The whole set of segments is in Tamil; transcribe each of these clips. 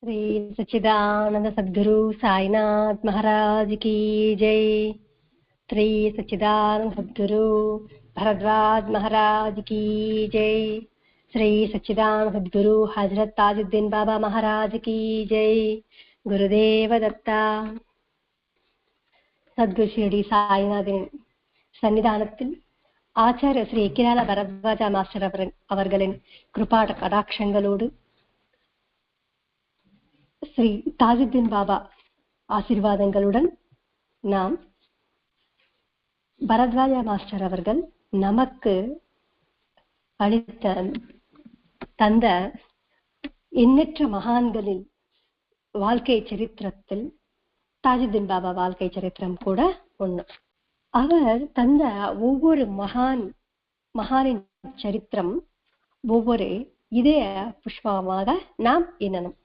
श्री सच्चिदानंद सद्गुरु साईनाथ महाराज की जय। श्री सच्चिदानंद सद्गुरु भरद्वाज महाराज की जय। श्री सच्चिदानंद सद्गुरु हजरत ताजुद्दीन बाबा महाराज की जय। गुरुदेव दत्ता। सद्गुरु शिरडी साईनाथिन सन्निधानत्तिल आचार्य श्री एकिराला भरद्वाज मास्टर அவர்களின் கிருபாட கடாட்சங்களோடு ஸ்ரீ தாஜுத்தீன் பாபா ஆசீர்வாதங்களுடன் நாம் பரத்வாஜ மாஸ்டர் அவர்கள் நமக்கு அளித்த தந்த எண்ணற்ற மகான்களின் வாழ்க்கை சரித்திரத்தில் தாஜுத்தீன் பாபா வாழ்க்கை சரித்திரம் கூட ஒண்ணு. அவர் தந்த ஒவ்வொரு மகானின் சரித்திரம் ஒவ்வொரு இதய புஷ்பமாக நாம் எண்ணணும்.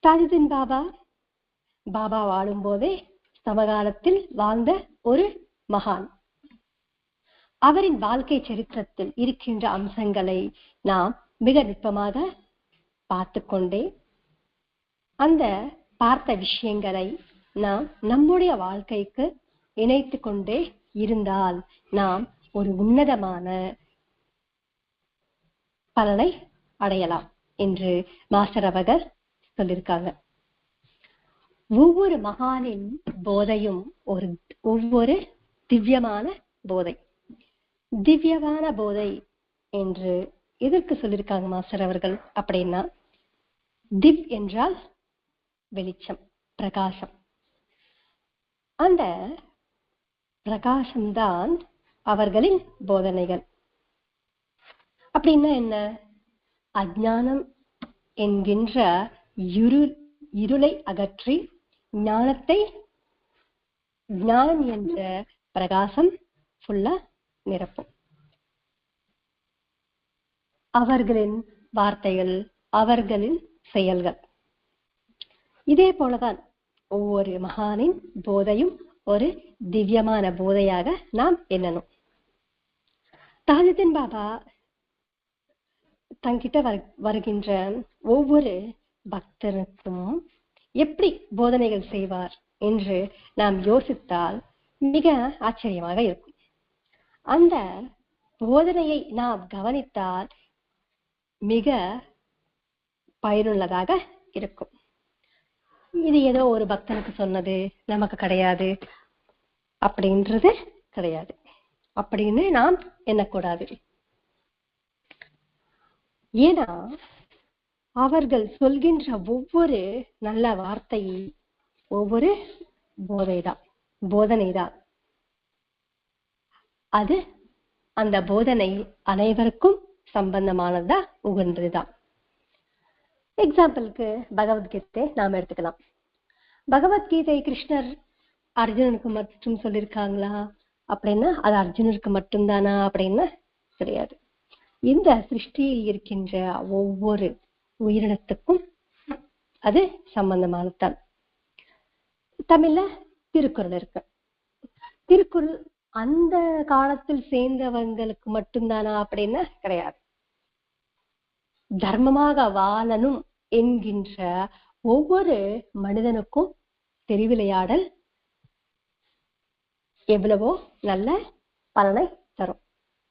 தாஜுத்தீன் பாபா வாழும் போதே சமகாலத்தில் வாழ்ந்த ஒரு மகான். அவரின் வாழ்க்கை சரித்திரத்தில் இருக்கின்ற அம்சங்களை நாம் மிக நுட்பமாக பார்த்து கொண்டே அந்த பார்த்த விஷயங்களை நாம் நம்முடைய வாழ்க்கைக்கு இணைத்து கொண்டே இருந்தால் நாம் ஒரு உன்னதமான பலனை அடையலாம் என்று மாஸ்டர் அவர்கள் சொல்லியிருக்காங்க. ஒவ்வொரு மகானின் போதையும் ஒவ்வொரு திவ்யமான போதை. திவ்யமான போதை என்று எதற்கு சொல்லியிருக்காங்க மாஸ்டர் அவர்கள் அப்படின்னா, திவ் என்றால் வெளிச்சம், பிரகாசம். அந்த பிரகாசம்தான் அவர்களின் போதனைகள். அப்படின்னா என்ன? அஞ்ஞானம் என்கின்ற இருளை அகற்றி ஞானம் என்ற பிரகாசம் ஃபுல்லா நிரப்பும். அவர்களின் வார்த்தைகள், அவர்களின் செயல்கள். இதே போலதான் ஒவ்வொரு மகானின் போதையும் ஒரு திவ்யமான போதையாக நாம் எண்ணணும். தாஜுத்தீன் பாபா தங்கிட்ட வருகின்ற ஒவ்வொரு பக்தனுக்கும் எப்படி போதனைகள் செய்வார் என்று நாம் யோசித்தால் மிக ஆச்சரியமாக இருக்கும். அந்த போதனையை நாம் கவனித்தால் மிக பயனுள்ளதாக இருக்கும். இது ஏதோ ஒரு பக்தனுக்கு சொன்னது நமக்கு கிடையாது அப்படின்றது கிடையாது அப்படின்னு நாம் எண்ணக்கூடாது. ஏன்னா அவர்கள் சொல்கின்ற ஒவ்வொரு நல்ல வார்த்தை ஒவ்வொரு போதனைதான். அது அந்த போதனை அனைவருக்கும் சம்பந்தமானதா, உகந்ததுதான். எக்ஸாம்பிளுக்கு பகவத்கீதை நாம் எடுத்துக்கலாம். பகவத்கீதை கிருஷ்ணர் அர்ஜுனனுக்கு மட்டும் சொல்லியிருக்காங்களா அப்படின்னா அது அர்ஜுனனுக்கு மட்டும்தானா அப்படின்னா கிடையாது. இந்த சிருஷ்டியில் இருக்கின்ற ஒவ்வொரு உயிரினத்துக்கும் அது சம்பந்தமானதுதான். தமிழ்ல திருக்குறள் இருக்கு. திருக்குறள் அந்த காலத்தில் சேர்ந்தவங்களுக்கு மட்டும்தானா அப்படின்னா கிடையாது. தர்மமாக வாழணும் என்கின்ற ஒவ்வொரு மனிதனுக்கும் தெரிவிளையாடல் எவ்வளவோ நல்ல பலனை தரும்.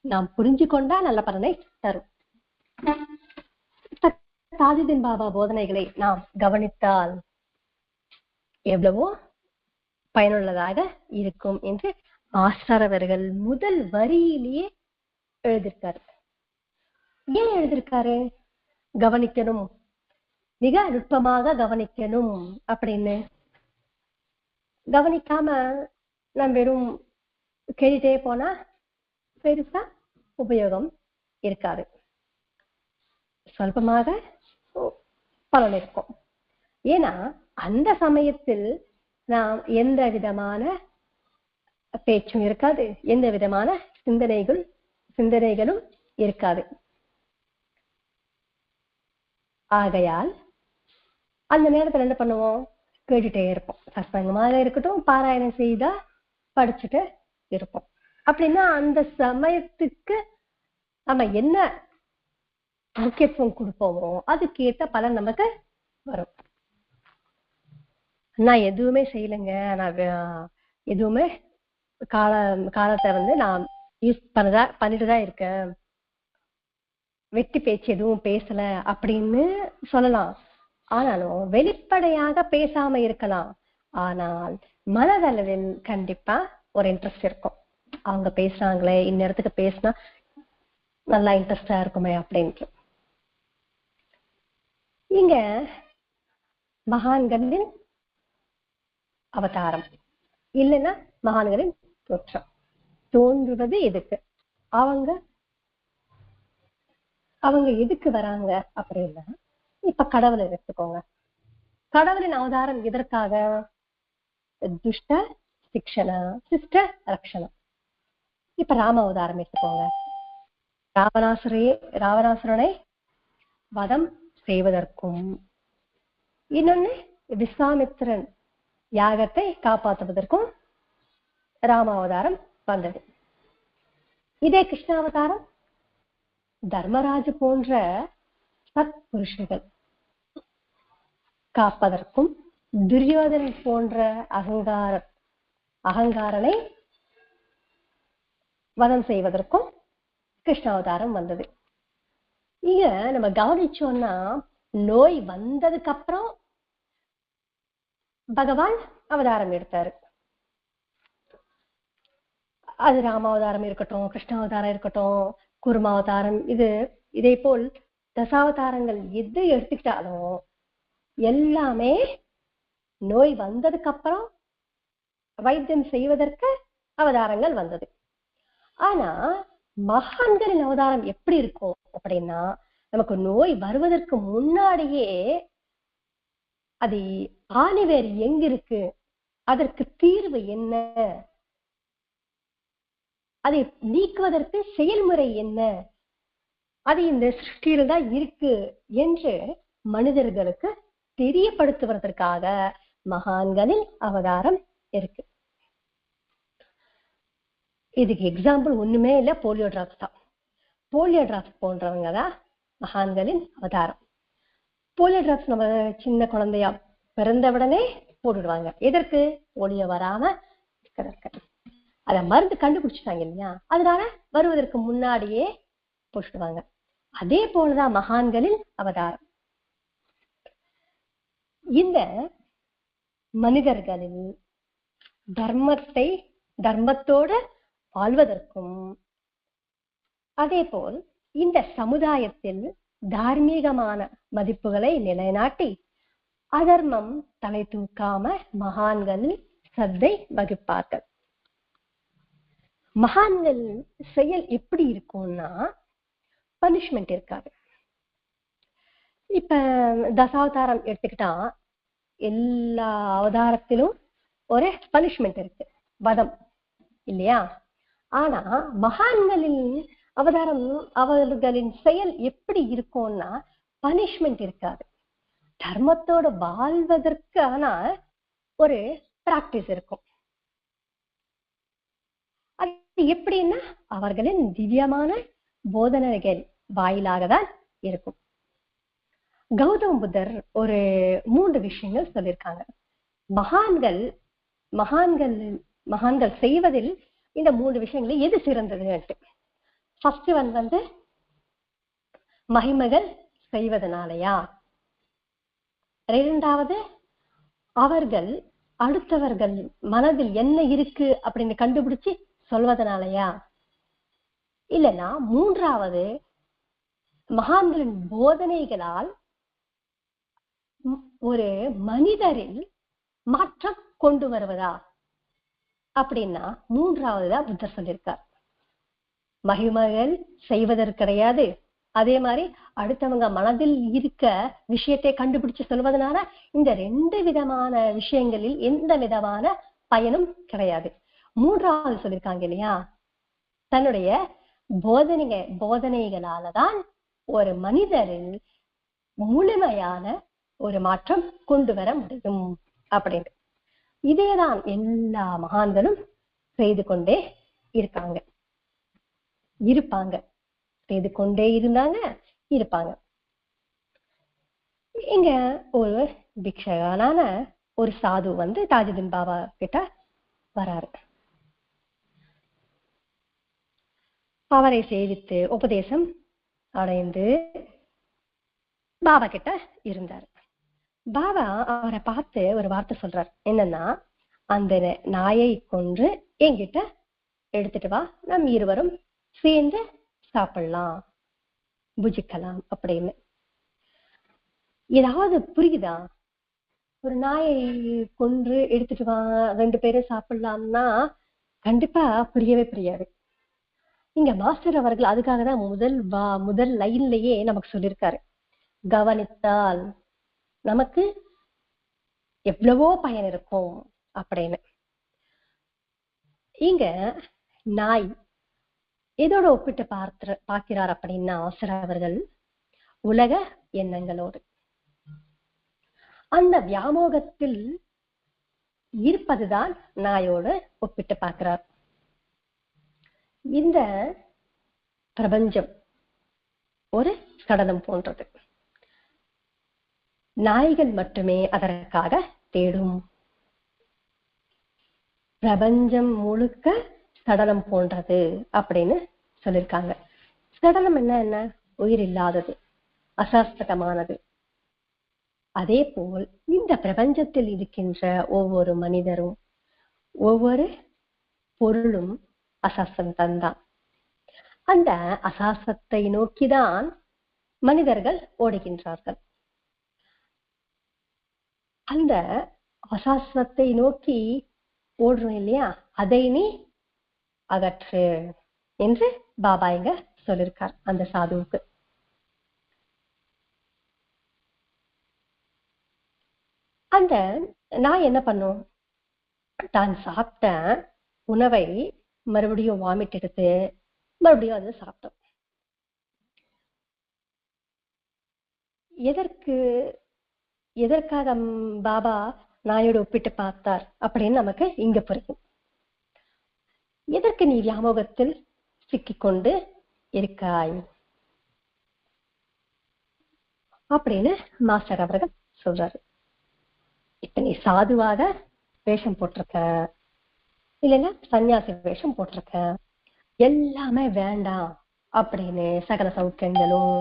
நாம் புரிஞ்சு கொண்டா நல்ல பலனை தரும். தாஜுத்தீன் பாபா போதனைகளை நாம் கவனித்தால் எவ்வளவோ பயனுள்ளதாக இருக்கும் என்று மாஸ்டர் அவர்கள் முதல் வரியிலேயே எழுதியிருக்காரு. ஏன் எழுதியிருக்காரு? கவனிக்கணும், மிக நுட்பமாக கவனிக்கணும் அப்படின்னு. கவனிக்காம நாம் வெறும் கேட்டுட்டே போனா பெருசா உபயோகம் இருக்காது, சொல்பமாக பலன் இருக்கும். ஏன்னா அந்த சமயத்தில் நாம் எந்த விதமான பேச்சும் இருக்காது, எந்த விதமான சிந்தனைகளும் இருக்காது. ஆகையால் அந்த நேரத்துல என்ன பண்ணுவோம்? கேட்டுட்டே இருப்போம். சத்சங்கமாக இருக்கட்டும், பாராயணம் செய்தா படிச்சுட்டு இருப்போம். அப்படின்னா அந்த சமயத்துக்கு நம்ம என்ன முக்கியத்துவம் கொடுப்போமோ அதுக்கேற்ற பலன் நமக்கு வரும். நான் எதுவுமே செய்யலைங்க, நான் எதுவுமே காலத்தை நான் யூஸ் பண்ணிட்டுதான் இருக்கேன், வெட்டி பேச்சு எதுவும் பேசல அப்படின்னு சொல்லலாம். ஆனாலும் வெளிப்படையாக பேசாம இருக்கலாம். ஆனால் மனதளவில் கண்டிப்பா ஒரு இன்ட்ரெஸ்ட் இருக்கும். அவங்க பேசுறாங்களே, இந்நேரத்துக்கு பேசினா நல்லா இன்ட்ரெஸ்டா இருக்குமே அப்படின்ட்டு. இங்க மகான்களின் அவதாரம் இல்லைன்னா மகான்களின் தோற்றம் தோன்றுவது எதுக்கு, அவங்க எதுக்கு வராங்க அப்படின்னா, இப்ப கடவுளை எடுத்துக்கோங்க. கடவுளின் அவதாரம் எதற்காக? துஷ்ட சிக்ஷண சிஷ்ட ரக்ஷணம். இப்ப ராம அவதாரம் எடுத்துக்கோங்க. ராவணாசுரனை வதம் செய்வதற்கும், இன்னொன்னு விஸ்வாமித்திரன் யாகத்தை காப்பாற்றுவதற்கும் ராம அவதாரம் வந்தது. இதே கிருஷ்ணாவதாரம் தர்மராஜ் போன்ற சத்புருஷர்கள் காப்பதற்கும், துரியோதனன் போன்ற அகங்காரனை வதம் செய்வதற்கும் கிருஷ்ணாவதாரம் வந்தது. இங்க நம்ம கவனிச்சோம்னா, நோய் வந்ததுக்கு அப்புறம் பகவான் அவதாரம் எடுத்தாரு. அது ராமாவதாரம் இருக்கட்டும், கிருஷ்ணாவதாரம் இருக்கட்டும், குருமாவதாரம், இதே போல் தசாவதாரங்கள் எது எடுத்துக்கிட்டாலும் எல்லாமே நோய் வந்ததுக்கு அப்புறம் வைத்தியம் செய்வதற்கு அவதாரங்கள் வந்தது. ஆனா மகான்களின் அவதாரம் எப்படி இருக்கும் அப்படின்னா, நமக்கு நோய் வருவதற்கு முன்னாடியே அது ஆணிவேர் எங்க இருக்கு, அதற்கு தீர்வு என்ன, அதை நீக்குவதற்கு செயல்முறை என்ன, அது இந்த சிருஷ்டியில் தான் இருக்கு என்று மனிதர்களுக்கு தெரியப்படுத்துவதற்காக மகான்களின் அவதாரம் இருக்கு. இதுக்கு எக்ஸாம்பிள் ஒண்ணுமே இல்ல, போலியோ டிராப்ஸ் தான். போலியோ டிராப்ஸ் போன்றவங்க தான் மகான்களின் அவதாரம். போலியோ டிராப்ஸ் நம்ம சின்ன குழந்தையா பிறந்தவுடனே போட்டுடுவாங்க. எதற்கு? போலியோ வராம இருக்கிறதற்கு. அத மருந்து கண்டுபிடிச்சிட்டாங்க இல்லையா, அதனால வருவதற்கு முன்னாடியே போட்டுடுவாங்க. அதே போலதான் மகான்களின் அவதாரம். இந்த மனிதர்களில் தர்மத்தோடு வாழ்வதற்கும், அதே போல் இந்த சமுதாயத்தில் தார்மீகமான மதிப்புகளை நிலைநாட்டி அதர்மம் தலை தூக்காம மகான்கள் சத்தை வகிப்பார்கள். மகான்கள் செயல் எப்படி இருக்கும்னா, பனிஷ்மெண்ட் இருக்காது. இப்ப தசாவதாரம் எடுத்துக்கிட்டா எல்லா அவதாரத்திலும் ஒரு பனிஷ்மெண்ட் இருக்கு, வதம் இல்லையா? ஆனா மகான்களின் அவதாரம், அவர்களின் செயல் எப்படி இருக்கும்னா பனிஷ்மெண்ட் இருக்காது. தர்மத்தோட வாழ்வதற்கான ஒரு பிராக்டிஸ் இருக்கும். அது எப்படின்னா அவர்களின் திவ்யமான போதனைகள் வாயிலாக தான் இருக்கும். கௌதம புத்தர் ஒரு 3 விஷயங்கள் சொல்லியிருக்காங்க. மகான்கள் செய்வதில் இந்த 3 விஷயங்கள் எது சிறந்ததுன்ட்டு. ஃபர்ஸ்ட் ஒன் மகிமைகள் செய்வதனாலயா, இரண்டாவது அவர்கள் அடுத்தவர்கள் மனதில் என்ன இருக்கு அப்படின்னு கண்டுபிடிச்சு சொல்வதனாலயா, இல்லைன்னா மூன்றாவது மகான்களின் போதனைகளால் ஒரு மனிதரில் மாற்றம் கொண்டு வருவதா அப்படின்னா மூன்றாவதுதான் புத்தர் சொல்லியிருக்கார். மகிமைகள் செய்வதற்கு கிடையாது, அதே மாதிரி அடுத்தவங்க மனதில் இருக்க விஷயத்தை கண்டுபிடிச்சு சொல்வதனால இந்த 2 விதமான விஷயங்களில் எந்த விதமான பயனும் கிடையாது. மூன்றாவது சொல்லியிருக்காங்க இல்லையா, தன்னுடைய போதனைகளாலதான் ஒரு மனிதரில் முழுமையான ஒரு மாற்றம் கொண்டு வர முடியும் அப்படின்னு. இதேதான் எல்லா மகான்களும் செய்து கொண்டே இருப்பாங்க, செய்து கொண்டே இருந்தாங்க, இருப்பாங்க. இங்க ஒரு பிக்ஷகனான ஒரு சாது வந்து தாஜுதீன் பாபா கிட்ட வராரு. அவரை சேவித்து உபதேசம் அடைந்து பாபா கிட்ட இருந்தார். பாபா அவரை பார்த்து ஒரு வார்த்தை சொல்றார். என்னன்னா, அந்த நாயை கொன்று என்கிட்ட எடுத்துட்டு வா, நம் இருவரும் சேர்ந்து சாப்பிடலாம், புஜிக்கலாம் அப்படின்னு. ஏதாவது புரியுதா? ஒரு நாயை கொன்று எடுத்துட்டு வா, 2 பேரும் சாப்பிடலாம்னா கண்டிப்பா புரியவே புரியாது. இங்க மாஸ்டர் அவர்கள் அதுக்காக தான் முதல் லைன்லயே நமக்கு சொல்லியிருக்காரு, கவனித்தால் நமக்கு எவ்வளவோ பயன் இருக்கும் அப்படின்னு. இங்க நாய் எதோட ஒப்பிட்டு பார்க்கிறார் அப்படின்னா, மாஸ்டர் அவர்கள் உலக எண்ணங்களோடு, அந்த வியாமோகத்தில் இருப்பதுதான் நாயோடு ஒப்பிட்டு பார்க்கிறார். இந்த பிரபஞ்சம் ஒரு கடலம் போன்றது. நாய்கள் மட்டுமே அதற்காக தேடும். பிரபஞ்சம் முழுக்க சடலம் போன்றது அப்படின்னு சொல்லியிருக்காங்க. சடலம் என்ன? உயிர் இல்லாதது, அசாஸ்திரமானது. அதே போல் இந்த பிரபஞ்சத்தில் இருக்கின்ற ஒவ்வொரு மனிதரும் ஒவ்வொரு பொருளும் அசாஸ்திரம் தான். அந்த அசாஸ்திரத்தை நோக்கிதான் மனிதர்கள் ஓடுகின்றார்கள். அந்த அசாஸ்திரத்தை நோக்கி ஓடுறோம் இல்லையா, அதை நீ அகற்று என்று பாபா இங்க சொல்லியிருக்கார் அந்த சாதுவுக்கு. அந்த நான் என்ன பண்ணும், தான் சாப்பிட்ட உணவை மறுபடியும் வாமிட் எடுத்து மறுபடியும் அது சாப்பிட்டோம். எதற்காக பாபா நாயோடு ஒப்பிட்டு பார்த்தார் அப்படின்னு நமக்கு இங்க புரியும். எதற்கு நீ வியாமோகத்தில் சிக்கிக்கொண்டு இருக்காய் அப்படின்னு மாஸ்டர் அவர்கள் சொல்றாரு. இப்ப நீ சாதுவாக வேஷம் போட்டிருக்க, இல்லைன்னா சன்னியாசி வேஷம் போட்டிருக்க, எல்லாமே வேண்டாம் அப்படின்னு, சகல சௌக்கியங்களும்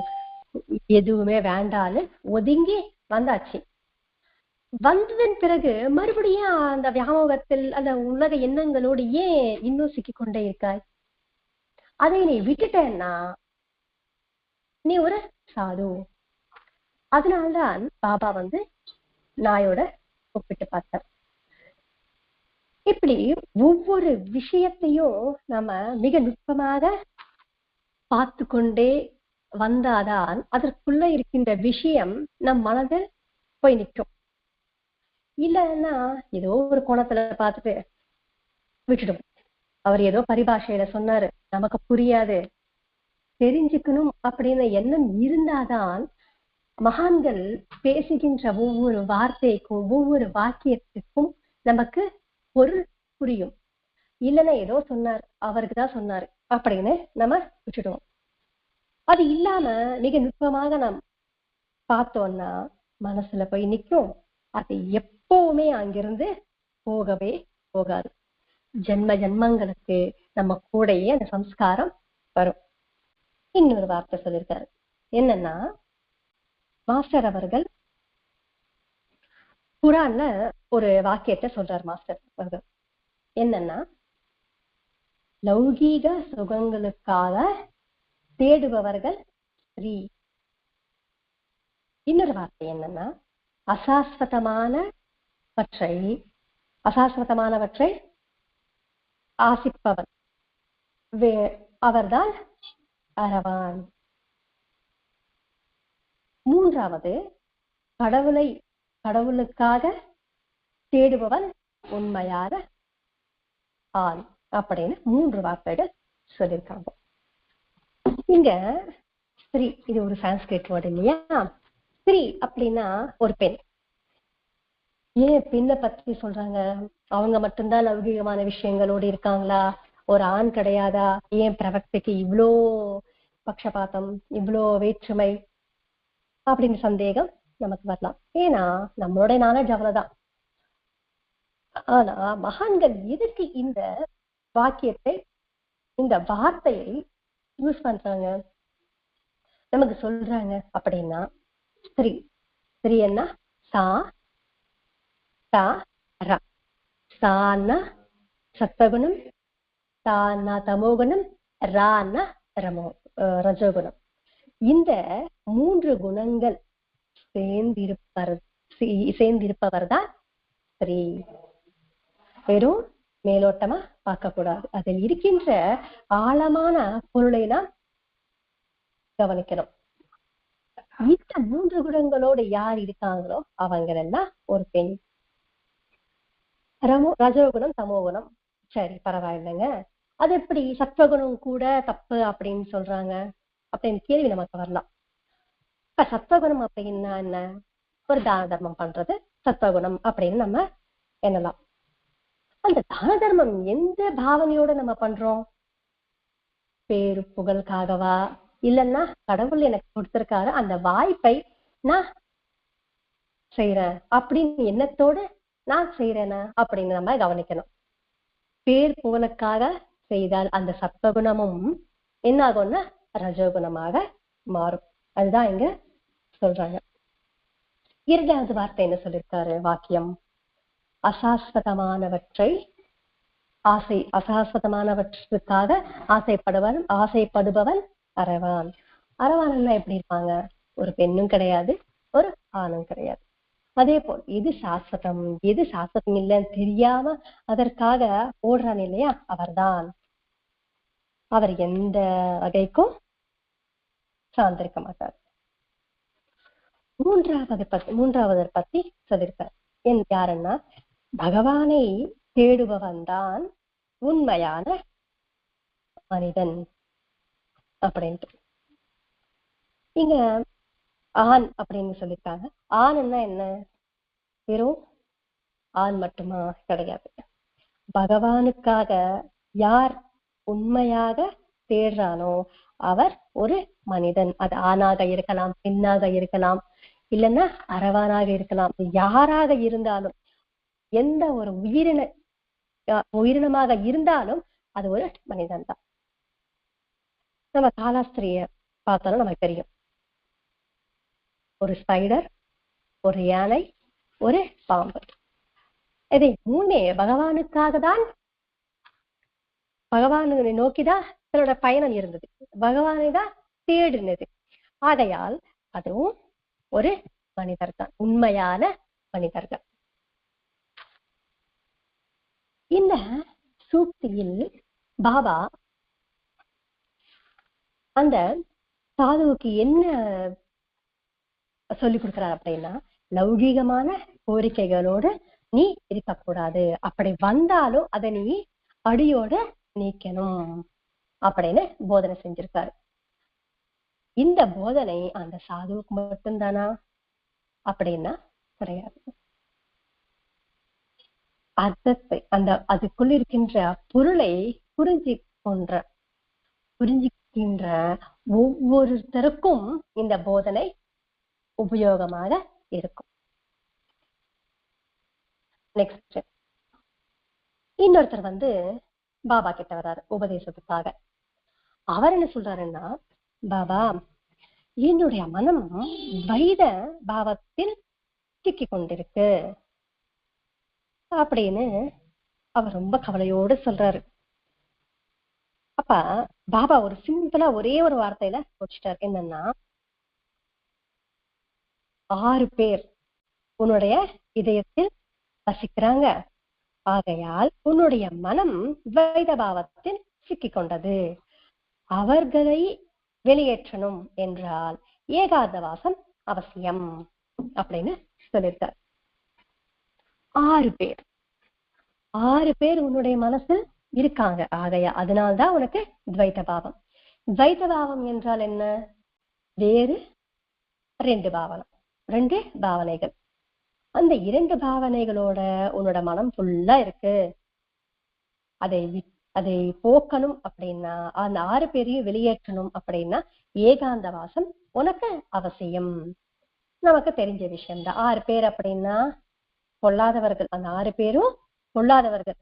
எதுவுமே வேண்டான்னு ஒதுங்கி வந்தாச்சு. வந்ததன் பிறகு மறுபடியும் அந்த வியாமோகத்தில் அந்த உலக எண்ணங்களோடு ஏன் இன்னும் சிக்கிக்கொண்டே இருக்காய்? அதை நீ விட்டுட்டேன்னா நீ ஒரு சாது. அதனால்தான் பாபா வந்து நாயோட ஒப்பிட்டு பார்த்தார். இப்படி ஒவ்வொரு விஷயத்தையும் நம்ம மிக நுட்பமாக பார்த்து கொண்டே வந்தாதான் அதற்குள்ள இருக்கின்ற விஷயம் நம் மனதில் போய் நிற்கும். இல்லைன்னா ஏதோ ஒரு கோணத்துல பார்த்துட்டு விட்டுடும். அவர் ஏதோ பரிபாஷையில சொன்னாரு, நமக்கு புரியாது, தெரிஞ்சுக்கணும் அப்படின்னு எண்ணம் இருந்தாதான் மகான்கள் பேசுகின்ற ஒவ்வொரு வார்த்தைக்கும் ஒவ்வொரு வாக்கியத்துக்கும் நமக்கு பொருள் புரியும். இல்லைன்னா ஏதோ சொன்னார், அவருக்குதான் சொன்னாரு அப்படின்னு நம்ம விட்டுடுவோம். அது இல்லாம மிக நுட்பமாக நாம் பார்த்தோம்னா மனசுல போய் நிற்கும். அது எப்பவுமே அங்கிருந்து போகவே போகாது. ஜென்ம ஜென்மங்களுக்கு நம்ம கூடையே அந்த சம்ஸ்காரம் வரும். இன்னொரு வார்த்தை சொல்லியிருக்காரு. என்னன்னா, மாஸ்டர் அவர்கள் குரான்ல ஒரு வாக்கியத்தை சொல்றார் மாஸ்டர் அவர்கள். என்னன்னா, லௌகீக சுகங்களுக்காக தேடுபவர்கள் ஸ்ரீ. இன்னொரு வார்த்தை என்னன்னா, அசாஸ்வதமானவற்றை ஆசிப்பவர் அவர்தான் அரவான். மூன்றாவது, கடவுளுக்காக தேடுபவன் உண்மையான ஆண் அப்படின்னு 3 வார்த்தைகள் சொல்லியிருக்காங்க. இங்க ஸ்ரீ, இது ஒரு சான்ஸ்கிரிட் வேர்டு இல்லையா? ஸ்ரீ அப்படின்னா ஒரு பெண். ஏன் பெண்ணை பத்தி சொல்றாங்க? அவங்க மட்டும்தான் லௌகிகமான விஷயங்களோடு இருக்காங்களா? ஒரு ஆண் கிடையாதா? ஏன் பிரவக்திக்கு இவ்வளோ பக்ஷபாதம், இவ்வளோ வேற்றுமை அப்படின்னு சந்தேகம் நமக்கு வரலாம். ஏன்னா நம்மளுடைய நாலேஜ் அவ்வளவுதான். ஆனா மகான்கள் எதுக்கு இந்த வாக்கியத்தை, இந்த வார்த்தையை யூஸ் பண்றாங்க, நமக்கு சொல்றாங்க அப்படின்னா, ஸ்திரீ ஸ்திரீ என்ன, சா தா ரா. சான்னா சத்வகுணம், தான்னா தமோகுணம், ரான்னா ரஜோகுணம். இந்த 3 குணங்கள் சேர்ந்திருப்பவர் தான் ஸ்திரீ. வெறும் மேலோட்டமா பார்க்க கூடாது, அதில் இருக்கின்ற ஆழமான பொருளை நாம் கவனிக்கணும். இந்த 3 குணங்களோடு யார் இருக்காங்களோ அவங்க எல்லாம் ஒரு பெண். ரஜோகுணம் தமோகுணம், சரி பரவாயில்லைங்க, அது எப்படி சத்வகுணம் கூட தப்பு அப்படின்னு சொல்றாங்க அப்படின்னு கேள்வி நமக்கு வரலாம். இப்ப சத்வகுணம் அப்படின்னா என்ன, ஒரு தான தர்மம் பண்றது சத்வகுணம் அப்படின்னு நம்ம எண்ணலாம். அந்த தான தர்மம் எந்த பாவனையோட நம்ம பண்றோம்? பேரு புகழுக்காகவா, இல்லைன்னா கடவுள் எனக்கு கொடுத்திருக்காரு அந்த வாய்ப்பை நான் செய்யறேன் அப்படின்னு எண்ணத்தோடு நான் செய்யறேனா அப்படின்னு நம்ம கவனிக்கணும். பேர் புகழுக்காக செய்தால் அந்த சத்வகுணமும் என்ன ஆகும்னா ரஜோகுணமாக மாறும். அதுதான் இங்க சொல்றாங்க. 2வது வார்த்தை என்ன சொல்லியிருக்காரு வாக்கியம், அசாஸ்வதமானவற்றை அசாஸ்வதமானவற்றுக்காக ஆசைப்படுபவன் அரவான். அரவான் எப்படி இருப்பாங்க? ஒரு பெண்ணும் கிடையாது, ஒரு ஆணும் கிடையாது. அதே போல் எது சாஸ்வதம் எது சாஸ்வதம் இல்லைன்னு தெரியாம அதற்காக ஓடுறான் இல்லையா, அவர்தான். அவர் எந்த வகைக்கும் சார்ந்திருக்க மாட்டார். மூன்றாவது பத்தி சொல்லியிருக்கார். யாருன்னா, பகவானை தேடுபவன் தான் உண்மையான மனிதன் அப்படின்ட்டு. இங்க ஆண் அப்படின்னு சொல்லியிருக்காங்க. ஆண்ன்னா என்ன, வெறும் ஆண் மட்டுமா? கிடையாது. பகவானுக்காக யார் உண்மையாக தேடுறானோ அவர் ஒரு மனிதன். அது ஆணாக இருக்கலாம், பெண்ணாக இருக்கலாம், இல்லைன்னா அரவானாக இருக்கலாம். யாராக இருந்தாலும், எந்த ஒரு உயிரினமாக இருந்தாலும் அது ஒரு மனிதன் தான். நம்ம காலாஸ்திரிய பார்த்தாலும் நமக்கு தெரியும். ஒரு ஸ்பைடர், ஒரு யானை, ஒரு பாம்பு. இதை 3 பகவானுக்காக தான், பகவானை நோக்கிதான் தன்னோட பயணம் இருந்தது, பகவானை தான் தேடினது. ஆகையால் அதுவும் ஒரு மனிதர் தான், உண்மையான மனிதர்கள். இந்த சூக்தியில் பாபா அந்த சாதுவுக்கு என்ன சொல்லி கொடுக்கிறார் அப்படின்னா, லௌகீகமான கோரிக்கைகளோடு நீ இருக்கக்கூடாது, அப்படி வந்தாலும் அதை நீ அடியோட நீக்கணும் அப்படின்னு போதனை செஞ்சிருக்காரு. இந்த போதனை அந்த சாதுவுக்கு மட்டும்தானா அப்படின்னா கிடையாது. அர்த்தத்தை, அந்த அதுக்குள் இருக்கின்ற பொருளை புரிஞ்சுக்கின்ற ஒவ்வொருத்தருக்கும் இந்த போதனை உபயோகமாக இருக்கும். நெக்ஸ்ட், இன்னொருத்தர் பாபா கிட்ட வர்றாரு உபதேசத்துக்காக. அவர் என்ன சொல்றாருன்னா, பாபா என்னுடைய மனம் வைத பாவத்தில் சிக்கி கொண்டிருக்கு அப்படின்னு அவர் ரொம்ப கவலையோடு சொல்றாரு. அப்ப பாபா ஒரு சிம்பிளா ஒரே ஒரு வார்த்தையில முடிச்சிட்டார். என்னன்னா, 6 பேர் உன்னுடைய இதயத்தில் வசிக்கிறாங்க, ஆகையால் உன்னுடைய மனம் துவைத பாவத்தில் சிக்கி கொண்டது, அவர்களை வெளியேற்றணும் என்றால் ஏகாந்தவாசம் அவசியம் அப்படின்னு சொல்லியிருக்கார். 6 பேர் உன்னுடைய மனசில் இருக்காங்க, ஆகையா அதனால்தான் உனக்கு துவைத பாவம். துவைத பாவம் என்றால் என்ன? வேறு 2 பாவனைகள். அந்த 2 பாவனைகளோட உன்னோட மனம் ஃபுல்லா இருக்கு, அதை அதை போக்கணும் அப்படின்னா, அந்த 6 பேரையும் வெளியேற்றணும் அப்படின்னா ஏகாந்த வாசம் உனக்கு அவசியம். நமக்கு தெரிஞ்ச விஷயம்தான். 6 பேர் அப்படின்னா பொல்லாதவர்கள். அந்த 6 பேரும் பொல்லாதவர்கள்.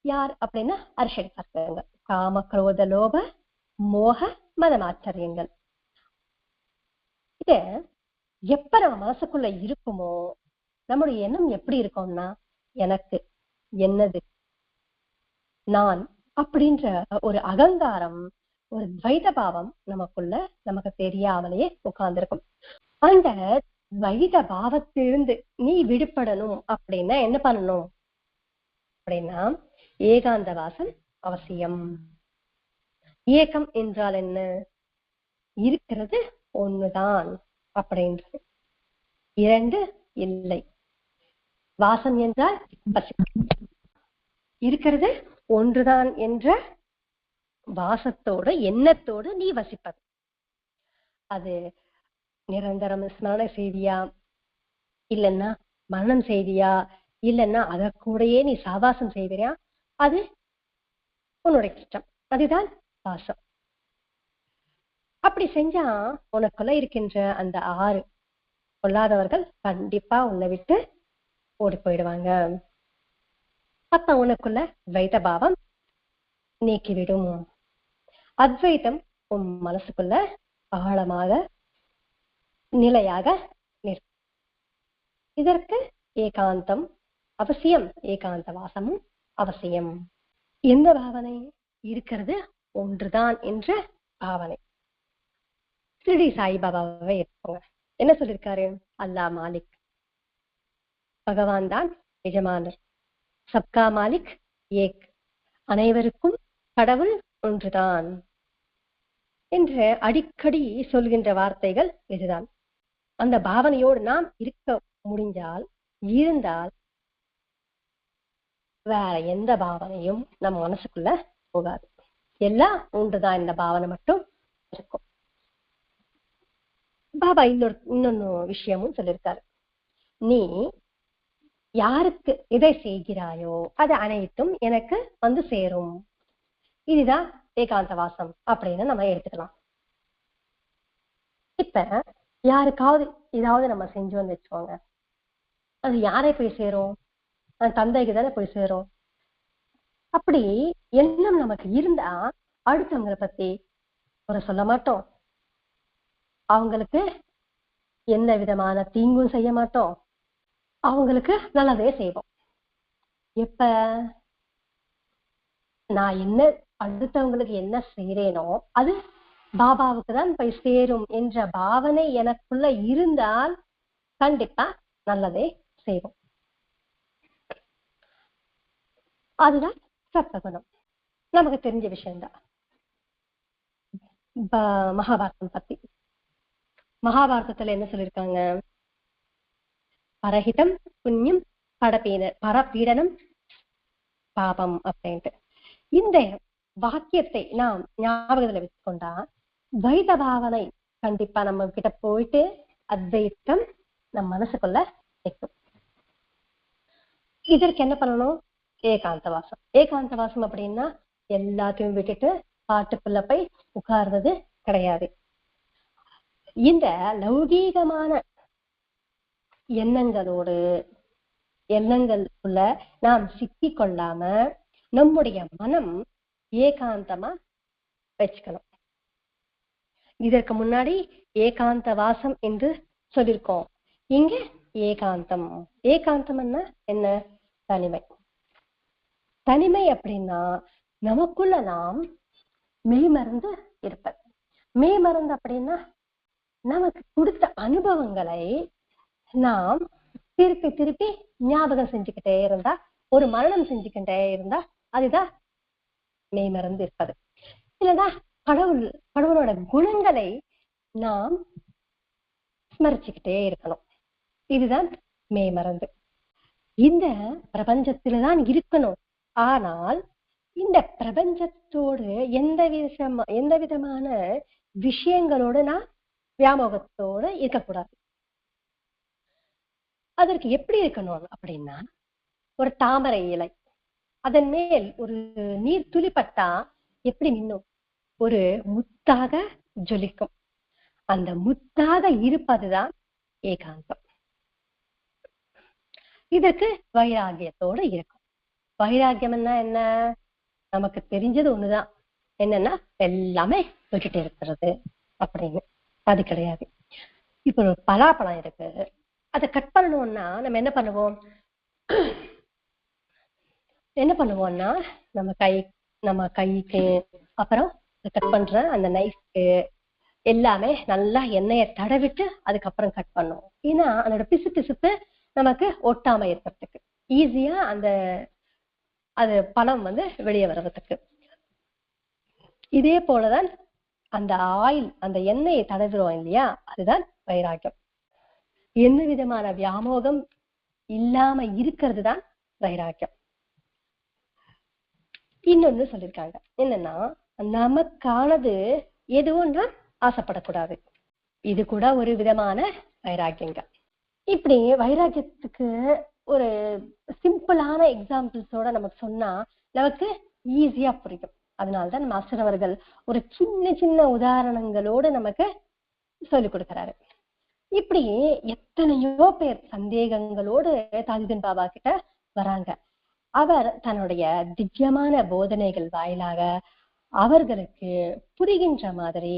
யார் அப்படின்னா அரிஷட்வர்க்கங்கள். காம குரோத லோப மோக மதமாச்சரியங்கள். இத எப்ப நம்ம மனசுக்குள்ள இருக்குமோ, நம்முடைய எண்ணம் எப்படி இருக்கும்னா, எனக்கு, என்னது, நான் அப்படின்ற ஒரு அகங்காரம், ஒரு துவைத பாவம் நமக்குள்ள நமக்கு தெரியாமலேயே உட்கார்ந்துருக்கும். அந்த துவைத பாவத்திலிருந்து நீ விடுபடணும் அப்படின்னா என்ன பண்ணணும் அப்படின்னா ஏகாந்த வாசம் அவசியம். ஏகம் என்றால் என்ன? இருக்கிறது ஒண்ணுதான் அப்படின்றது. 2 இல்லை. வாசம் என்றால் இருக்கிறது ஒன்றுதான் என்ற வாசத்தோடு எண்ணத்தோடு நீ வசிப்பது. அது நிரந்தரம் ஸ்மரணை செய்தியா, இல்லைன்னா மரணம் செய்தியா, இல்லைன்னா அத கூடயே நீ சாவாசம் செய்வியா, அது உன்னோட இஷ்டம். அதுதான் வாசம். அப்படி செஞ்சா உனக்குள்ள இருக்கின்ற அந்த 6 பொல்லாதவர்கள் கண்டிப்பா உன்னை விட்டு ஓடி போயிடுவாங்க. அப்ப உனக்குள்ள துவைத பாவம் நீக்கிவிடும். அத்வைதம் உன் மனசுக்குள்ள ஆழமாக நிலையாக நிற்கும். இதற்கு ஏகாந்தம் அவசியம். ஏகாந்த வாசமும் அவசியம். எந்த பாவனை? இருக்கிறது ஒன்றுதான் என்ற பாவனை. ஸ்ரீ சாய்பாபாவை எடுப்போங்க. என்ன சொல்லியிருக்காரு? அல்லாஹ் மாலிக், பகவான் தான் எஜமானர், சப்கா மாலிக் ஏக், அனைவருக்கும் கடவுள் ஒன்றுதான் என்று அடிக்கடி சொல்கின்ற வார்த்தைகள் இதுதான். அந்த பாவனையோடு நாம் இருக்க முடிஞ்சால், இருந்தால் வேற எந்த பாவனையும் நம்ம மனசுக்குள்ள போகாது. எல்லாம் ஒன்றுதான் இந்த பாவனை மட்டும் இருக்கும். பாபா இன்னொன்னு விஷயமும் சொல்லியிருக்காரு. நீ யாருக்கு எதை செய்கிறாயோ அது அனைத்தும் எனக்கு வந்து சேரும். இதுதான் ஏகாந்த வாசம் அப்படின்னு நம்ம எடுத்துக்கலாம். இப்ப யாருக்காவது ஏதாவது நம்ம செஞ்சோம்னு வச்சுக்கோங்க, அது யாரை போய் சேரும்? தந்தைக்கு தானே போய் சேரும். அப்படி எண்ணம் நமக்கு இருந்தா அடுத்தவங்களை பத்தி ஒரு சொல்ல மாட்டோம், அவங்களுக்கு எந்த விதமான தீங்கும் செய்ய மாட்டோம், அவங்களுக்கு நல்லதே செய்வோம். எப்ப நான் என்ன அடுத்தவங்களுக்கு என்ன செய்யறேனோ அது பாபாவுக்கு தான் போய் சேரும் என்ற பாவனை எனக்குள்ள இருந்தால் கண்டிப்பா நல்லதே செய்வோம். அதுதான் சத்வகுணம். நமக்கு தெரிஞ்ச விஷயம்தான். மகாபாரதம் பத்தி, மகாபாரதத்துல என்ன சொல்லியிருக்காங்க? பரஹிதம் புண்ணியம் பரபீடனம் பாபம் அப்படின்ட்டு. இந்த வாக்கியத்தை நாம் ஞாபகத்துல வச்சுக்கொண்டா துவைத பாவனை கண்டிப்பா நம்ம கிட்ட போயிட்டு அத்வைத்தம் நம் மனசுக்குள்ள நிற்கும். இதற்கு என்ன பண்ணணும்? ஏகாந்த வாசம். ஏகாந்த வாசம் அப்படின்னா எல்லாத்தையும் விட்டுட்டு பாட்டுக்குள்ள போய் உட்கார்றது கிடையாது. இந்த லௌகீகமான எண்ணங்களுக்குள்ள நாம் சிக்கி கொள்ளாம நம்முடைய மனம் ஏகாந்தமா வச்சுக்கணும். இதற்கு முன்னாடி ஏகாந்த வாசம் என்று சொல்லியிருக்கோம். இங்க ஏகாந்தம். ஏகாந்தம் என்ன? தனிமை. தனிமை அப்படின்னா நமக்குள்ள நாம் மெய்மறந்து இருப்பது. மெய்மறந்து அப்படின்னா நமக்கு கொடுத்த அனுபவங்களை நாம் திருப்பி திருப்பி ஞாபகம் செஞ்சுக்கிட்டே இருந்தா, ஒரு மரணம் செஞ்சுக்கிட்டே இருந்தா அதுதான் மெய்மறந்து இருப்பது. இல்லைன்னா கடவுளோட குணங்களை நாம் ஸ்மரிச்சுக்கிட்டே இருக்கணும். இதுதான் மெய்மறந்து. இந்த பிரபஞ்சத்தில்தான் இருக்கணும். ஆனால் இந்த பிரபஞ்சத்தோடு எந்த விதமான விஷயங்களோடு நான் வியாமோகத்தோடு இருக்கக்கூடாது. அதற்கு எப்படி இருக்கணும் அப்படின்னா, ஒரு தாமரை இலை, அதன் மேல் ஒரு நீர் துளிப்பட்டா எப்படி மின்னும்? ஒரு முத்தாக ஜொலிக்கும். அந்த முத்தாக இருப்பதுதான் ஏகாந்தம். இதற்கு வைராகியத்தோடு இருக்கும். வைராகியம் என்ன? நமக்கு தெரிஞ்சது ஒண்ணுதான், என்னன்னா எல்லாமே விட்டுட்டு இருக்கிறது அப்படின்னு. அது கிடையாது. இப்ப ஒரு பலாப்பழம் இருக்கு, அதை கட் பண்ணணும்னா நம்ம என்ன பண்ணுவோம்னா நம்ம கைக்கு அப்புறம் கட் பண்ற அந்த நைஃப்க்கு எல்லாமே நல்லா எண்ணெயை தடவிட்டு அதுக்கப்புறம் கட் பண்ணுவோம். ஏன்னா அதோட பிசுப்பு நமக்கு ஒட்டாம இருக்கிறதுக்கு, ஈஸியா அது பழம் வெளியே வர்றதுக்கு. இதே போலதான் அந்த ஆயில், அந்த எண்ணெயை தடவுறோம் இல்லையா, அதுதான் வைராக்கியம். என்ன விதமான வியாமோகம் இல்லாம இருக்கிறது தான் வைராக்கியம். இன்னொன்னு சொல்லியிருக்காங்க, என்னன்னா நமக்கானது எதுவும் நாம் ஆசைப்படக்கூடாது. இது கூட ஒரு விதமான வைராக்கியங்க. இப்படி வைராக்கியத்துக்கு ஒரு சிம்பிளான எக்ஸாம்பிள்ஸோட நமக்கு சொன்னா நமக்கு ஈஸியா புரியும். அதனால்தான் மாஸ்டர் அவர்கள் ஒரு சின்ன உதாரணங்களோடு நமக்கு சொல்லிக் கொடுக்கிறாரு. இப்படி எத்தனையோ பேர் சந்தேகங்களோடு தாஜுதீன் பாபா கிட்ட வராங்க. அவர் தன்னுடைய திவ்யமான போதனைகள் வாயிலாக அவர்களுக்கு புரிகின்ற மாதிரி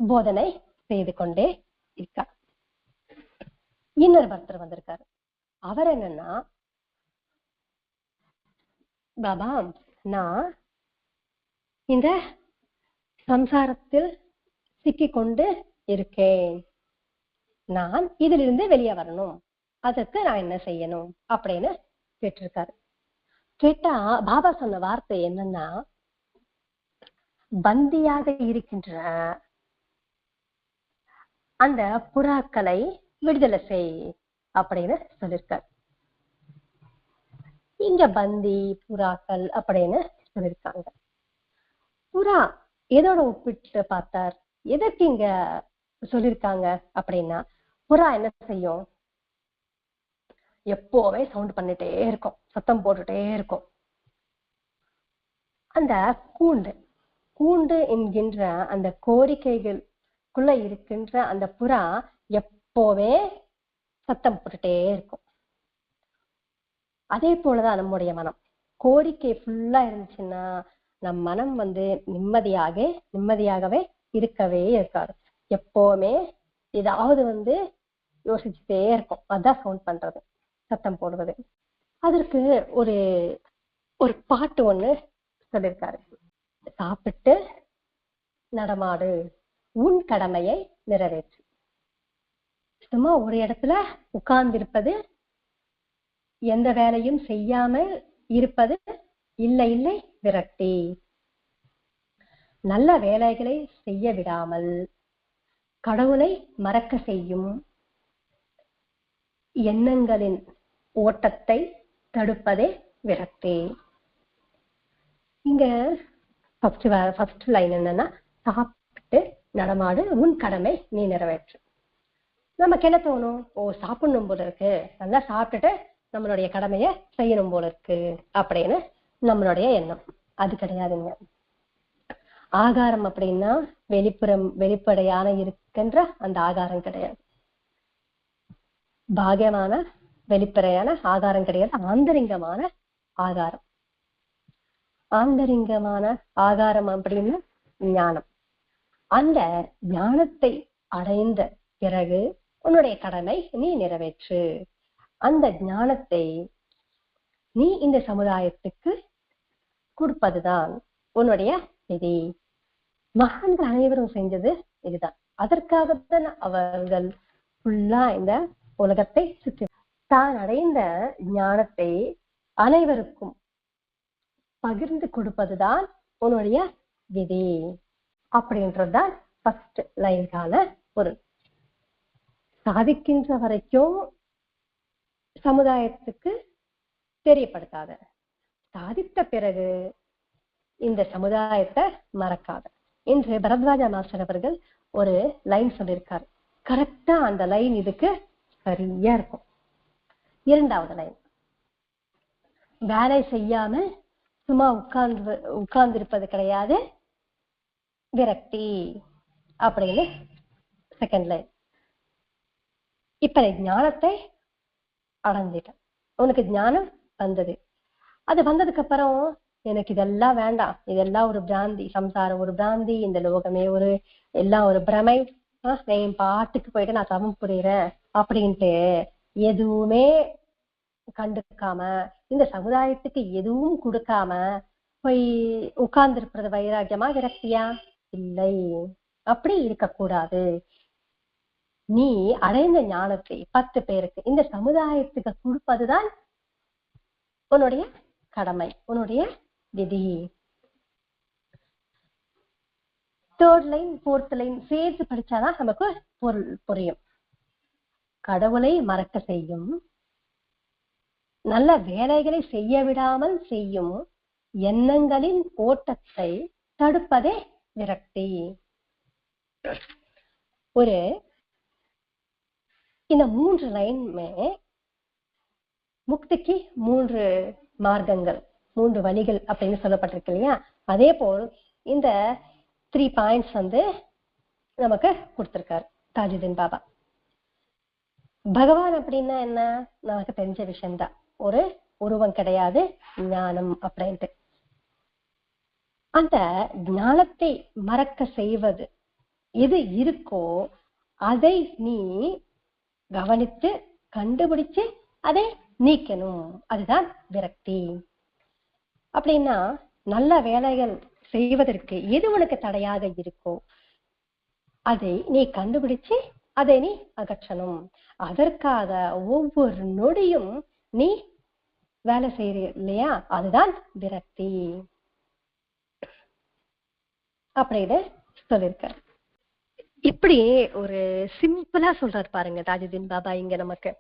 போதனை செய்து கொண்டே இருக்கார். இன்னொரு பக்தர் வந்திருக்காரு. அவர் என்னன்னா, பாபா, நான் இந்த சம்சாரத்தில் சிக்கிக்கொண்டு இருக்கேன், நான் இதிலிருந்து வெளியே வரணும், அதற்கு நான் என்ன செய்யணும் அப்படின்னு கேட்டிருக்காரு. கேட்டா பாபா சொன்ன வார்த்தை என்னன்னா, பந்தியாக இருக்கின்ற அந்த புறாக்களை விடுதலை செய் அப்படின்னு சொல்லியிருக்காரு. இங்க பந்தி புறாக்கள் அப்படின்னு சொல்லியிருக்காங்க. புறா எதோட ஒப்பிட்டு பார்த்தார், எதற்கு இங்க சொல்லியிருக்காங்க அப்படின்னா, புறா என்ன செய்யும், எப்போவே சவுண்ட் பண்ணிட்டே இருக்கும், சத்தம் போட்டுட்டே இருக்கும். அந்த கூண்டு என்கின்ற அந்த கோரிக்கைகளுக்குள்ள இருக்கின்ற அந்த புறா எப்போவே சத்தம் போட்டுட்டே இருக்கும். அதே போலதான் நம்முடைய மனம், கோரிக்கை ஃபுல்லா இருந்துச்சுன்னா நம் மனம் நிம்மதியாகவே இருக்கவே இருக்காது. எப்பவுமே ஏதாவது யோசிச்சுட்டே இருக்கும். அதான் சவுண்ட் பண்றது, சத்தம் போடுவது. அதற்கு ஒரு பாட்டு ஒண்ணு சொல்லியிருக்காரு. சாப்பிட்டு நடமாடு, உன் கடமையை நிறைவேற்று. சும்மா ஒரு இடத்துல உட்கார்ந்திருப்பது, எந்த வேலையும் செய்யாமல் இருப்பது இல்லை விரக்தி. நல்ல வேலைகளை செய்ய விடாமல் கடவுளை மறக்க செய்யும் எண்ணங்களின் ஓட்டத்தை தடுப்பதே விரக்தி. இங்க ஃபர்ஸ்ட் லைன் என்னன்னா, சாப்பிட்டு நடமாடு, உன் கடமை நீ நிறைவேற்று. நமக்கு என்ன தோணும், சாப்பிடணும் போல இருக்கு, நல்லா சாப்பிட்டுட்டு நம்மளுடைய கடமையை செய்யணும் போல இருக்கு அப்படின்னு நம்மளுடைய எண்ணம். அது கிடையாதுங்க. ஆகாரம் அப்படின்னா வெளிப்படையான இருக்கின்ற அந்த ஆகாரம் கிடையாது. பாகியமான வெளிப்படையான ஆகாரம் கிடையாது, ஆந்தரிங்கமான ஆகாரம். ஆந்தரிங்கமான ஆகாரம் அப்படின்னு ஞானம். அந்த ஞானத்தை அடைந்த பிறகு உன்னுடைய கடமை நீ நிறைவேற்று. அந்த ஞானத்தை நீ இந்த சமுதாயத்துக்கு கொடுப்பதுதான் உன்னுடைய விதி. மகான்கள் அனைவரும் செஞ்சது இதுதான். அதற்காகத்தான் அவர்கள் ஃபுல்லா இந்த உலகத்தை சுற்றி தான் அடைந்த ஞானத்தை அனைவருக்கும் பகிர்ந்து கொடுப்பதுதான் உன்னுடைய விதி அப்படின்றதுதான் ஃபர்ஸ்ட் லைன்கான பொருள். சாதிக்கின்ற வரைக்கும் சமுதாயத்துக்கு தெரியப்படுத்தாத, சாதித்த பிறகு இந்த சமுதாயத்தை மறக்காத. இன்று பரத்வாஜா மாஸ்டர் அவர்கள் ஒரு லைன் சொல்லியிருக்காரு. கரெக்டா அந்த லைன் இதுக்கு சரியா இருக்கும். இரண்டாவது லைன், வேலை செய்யாம சும்மா உட்கார்ந்திருப்பது கிடையாது விரக்தி அப்படின்னு செகண்ட் லைன். இப்ப ஞானத்தை அடைஞ்சிட்டேன், உனக்கு ஞானம் வந்தது. அது வந்ததுக்கு அப்புறம் எனக்கு இதெல்லாம் வேண்டாம், இதெல்லாம் ஒரு பிராந்தி, சம்சாரம் ஒரு பிராந்தி, இந்த லோகமே ஒரு எல்லாம் ஒரு பிரமை, என் பாட்டுக்கு போயிட்டு நான் தவம் புரியுறேன் அப்படின்ட்டு எதுவுமே கண்டுக்காம, இந்த சமுதாயத்துக்கு எதுவும் கொடுக்காம போய் உட்கார்ந்து இருக்கிறது வைராக்கியமா விரக்தியா? இல்லை, அப்படி இருக்கக்கூடாது. நீ அடைந்த ஞானத்தை 10 பேருக்கு இந்த சமுதாயத்துக்கு கொடுப்பதுதான் உன்னுடைய கடமை, உன்னுடைய விதி. தேர்ட் லைன் ஃபோர்த் லைன் சேர்த்து படிச்சாதான் நமக்கு பொருள் புரியும். கடவுளை மறக்க செய்யும், நல்ல வேலைகளை செய்ய விடாமல் செய்யும் எண்ணங்களின் ஓட்டத்தை தடுப்பதே விரக்தி. ஒரு இந்த 3 லைனுமே முக்திக்கு 3 மார்க்கங்கள், 3 வழிகள் அப்படின்னு சொல்லப்பட்டிருக்கு இல்லையா? அதே போல் இந்த 3 பாயிண்ட்ஸ் நமக்கு கொடுத்திருக்காரு தாஜுதீன் பாபா. பகவான் அப்படின்னா என்ன நமக்கு தெரிஞ்ச விஷயம்தான், ஒரு உருவம் கிடையாது, ஞானம் அப்படின்ட்டு. அந்த ஞானத்தை மறக்க செய்வது எது இருக்கோ அதை நீ கவனித்து கண்டுபிடிச்சு அதை நீக்கணும், அதுதான் விரக்தி. அப்படின்னா நல்ல வேலைகள் செய்வதற்கு எது உனக்கு தடையாக இருக்கோ அதை நீ கண்டுபிடிச்சு அதை நீ அகற்றணும். அதற்காக ஒவ்வொரு நொடியும் நீ வேலை செய்யற இல்லையா, அதுதான் விரக்தி அப்படின்னு சொல்லியிருக்க. இப்படி ஒரு சிம்பிளா சொல்றாரு பாருங்க தாஜுதீன் பாபா. இங்க நமக்கு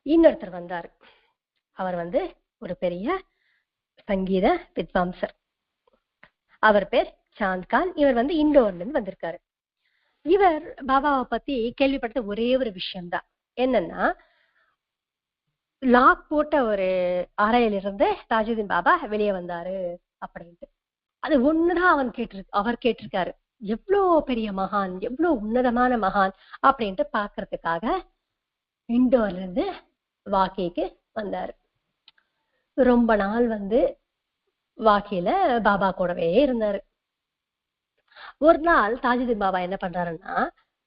இன்னொருத்தர் வந்தாரு, அவர் ஒரு பெரிய சங்கீத வித்வாம்சர், அவர் பேர் சாந்த்கான். இவர் இண்டோர்ல இருந்து வந்திருக்காரு. இவர் பாபாவை பத்தி கேள்விப்பட்ட ஒரே ஒரு விஷயம்தான், என்னன்னா லாக் போட்ட ஒரு அறையிலிருந்து தாஜுதீன் பாபா வெளியே வந்தாரு அப்படின்ட்டு. அது ஒண்ணுதான் அவர் கேட்டிருக்காரு. எவ்வளோ பெரிய மகான், எவ்வளவு உன்னதமான மகான் அப்படின்ட்டு பாக்குறதுக்காக இண்டோர்ல இருந்து வாக்கிக்கு வந்தாரு. ரொம்ப நாள் வாக்கியில பாபா கூடவே இருந்தாரு. ஒரு நாள் தாஜுதீன் பாபா என்ன பண்றாருன்னா,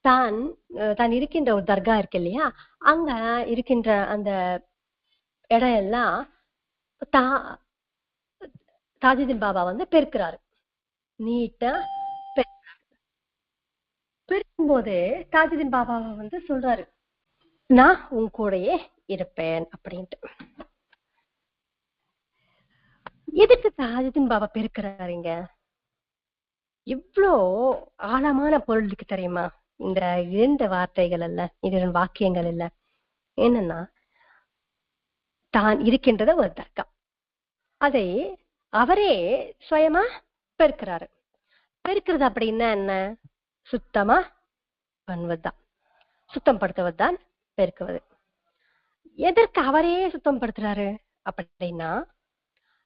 தான் இருக்கின்ற ஒரு தர்கா இருக்கு இல்லையா, அங்க இருக்கின்ற அந்த இடம் எல்லாம் தாஜுதீன் பாபா பெருக்கிறாரு. நீட்டா பெருக்கும் போது தாஜுதீன் பாபாவை சொல்றாரு, நான் உன் கூடயே இருப்பேன் அப்படின்ட்டு. எதுக்கு தாஜுதீன் பாபா பெருக்கிறாருங்க? இவ்வளோ ஆழமான பொருள் இருக்கு தெரியுமா இந்த 2 வார்த்தைகள் அல்ல, 2 வாக்கியங்கள் இல்ல. என்னன்னா, தான் இருக்கின்றத ஒரு தர்கா, அதை அவரே சுயமா பெருக்கிறாரு. பெருக்கிறது அப்படின்னா என்ன? சுத்தமா பண்ணுவதுதான், சுத்தம் படுத்துவதுதான் பெருக்குவது. எதற்கு அவரே சுத்தம் படுத்துறாரு அப்படின்னா,